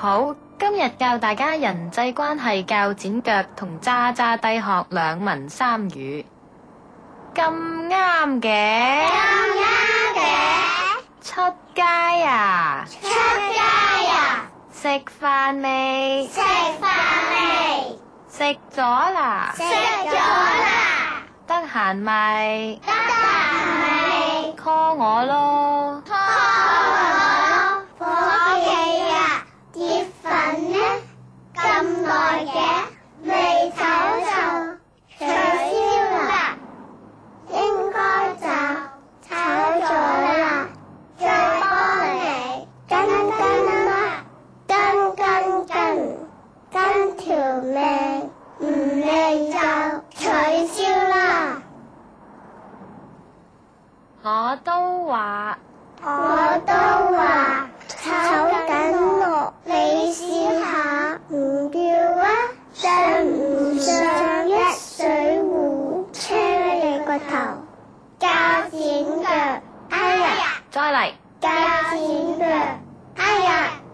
好，今日教大家人際關係較剪腳同渣渣低學兩文三語。咁啱嘅，出街啊，食飯未？食咗啦，得閒咪call我咯。伙計啊，啲粉呢？咁耐嘅，未走就取消啦，應該就炒咗啦，再幫你跟條命，唔理就取消啦。我都話炒緊我，你試下唔叫啊，想唔想一水壺車你個頭？較剪腳，哎呀！再嚟。較剪腳，哎呀！